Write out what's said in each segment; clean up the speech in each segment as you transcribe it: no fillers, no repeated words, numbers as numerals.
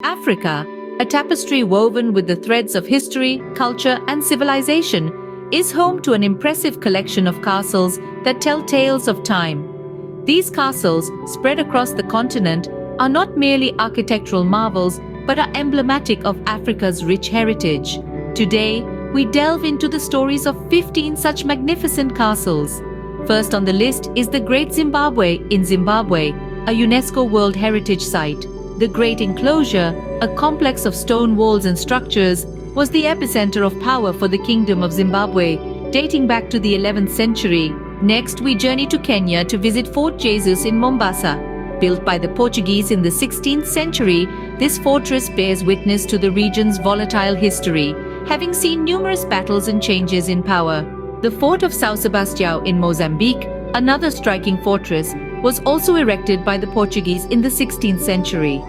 Africa, a tapestry woven with the threads of history, culture, and civilization, is home to an impressive collection of castles that tell tales of time. These castles, spread across the continent, are not merely architectural marvels but are emblematic of Africa's rich heritage. Today, we delve into the stories of 15 such magnificent castles. First on the list is the Great Zimbabwe in Zimbabwe, a UNESCO World Heritage Site. The Great Enclosure, a complex of stone walls and structures, was the epicenter of power for the Kingdom of Zimbabwe, dating back to the 11th century. Next, we journey to Kenya to visit Fort Jesus in Mombasa. Built by the Portuguese in the 16th century, this fortress bears witness to the region's volatile history, having seen numerous battles and changes in power. The Fort of São Sebastião in Mozambique, another striking fortress, was also erected by the Portuguese in the 16th century.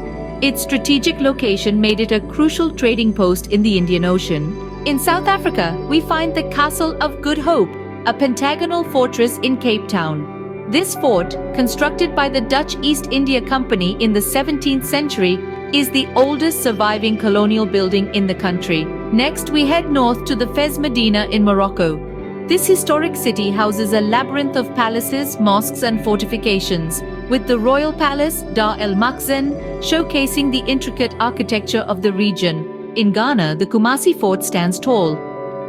Its strategic location made it a crucial trading post in the Indian Ocean. In South Africa, we find the Castle of Good Hope, a pentagonal fortress in Cape Town. This fort, constructed by the Dutch East India Company in the 17th century, is the oldest surviving colonial building in the country. Next, we head north to the Fez Medina in Morocco. This historic city houses a labyrinth of palaces, mosques and fortifications, with the royal palace, Dar el Makhzen, showcasing the intricate architecture of the region. In Ghana, the Kumasi Fort stands tall.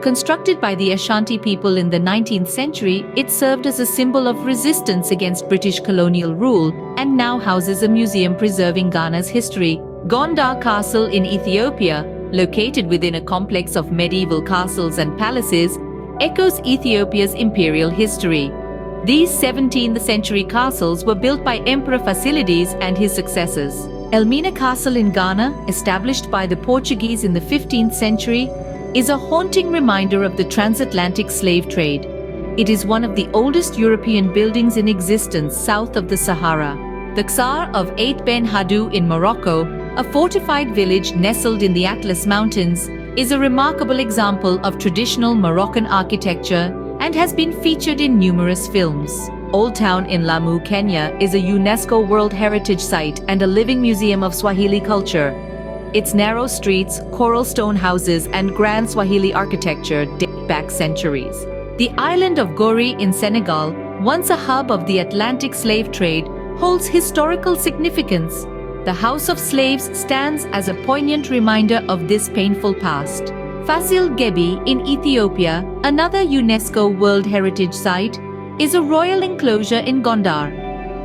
Constructed by the Ashanti people in the 19th century, it served as a symbol of resistance against British colonial rule and now houses a museum preserving Ghana's history. Gondar Castle in Ethiopia, located within a complex of medieval castles and palaces, echoes Ethiopia's imperial history. These 17th century castles were built by Emperor Fasilides and his successors. Elmina Castle in Ghana, established by the Portuguese in the 15th century, is a haunting reminder of the transatlantic slave trade. It is one of the oldest European buildings in existence south of the Sahara. The Ksar of Ait Ben Haddou in Morocco, a fortified village nestled in the Atlas Mountains, is a remarkable example of traditional Moroccan architecture and has been featured in numerous films. Old Town in Lamu, Kenya is a UNESCO World Heritage Site and a living museum of Swahili culture. Its narrow streets, coral stone houses, and grand Swahili architecture date back centuries. The island of Gori in Senegal, once a hub of the Atlantic slave trade, holds historical significance. The House of Slaves stands as a poignant reminder of this painful past. Fasil Gebi in Ethiopia, another UNESCO World Heritage Site, is a royal enclosure in Gondar.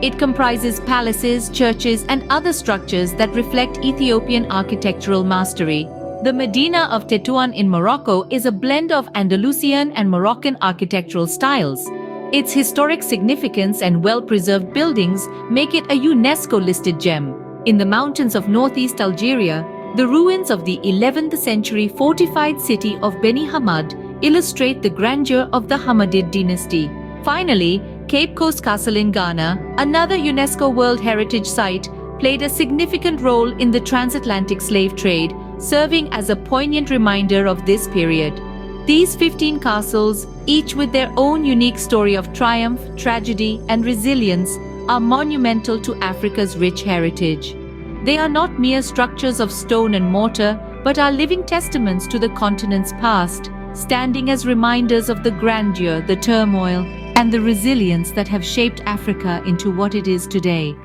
It comprises palaces, churches, and other structures that reflect Ethiopian architectural mastery. The Medina of Tetuan in Morocco is a blend of Andalusian and Moroccan architectural styles. Its historic significance and well-preserved buildings make it a UNESCO-listed gem. In the mountains of northeast Algeria, the ruins of the 11th century fortified city of Beni Hammad illustrate the grandeur of the Hammadid dynasty. Finally, Cape Coast Castle in Ghana, another UNESCO World Heritage Site, played a significant role in the transatlantic slave trade, serving as a poignant reminder of this period. These 15 castles, each with their own unique story of triumph, tragedy, and resilience, are monumental to Africa's rich heritage. They are not mere structures of stone and mortar, but are living testaments to the continent's past, standing as reminders of the grandeur, the turmoil, and the resilience that have shaped Africa into what it is today.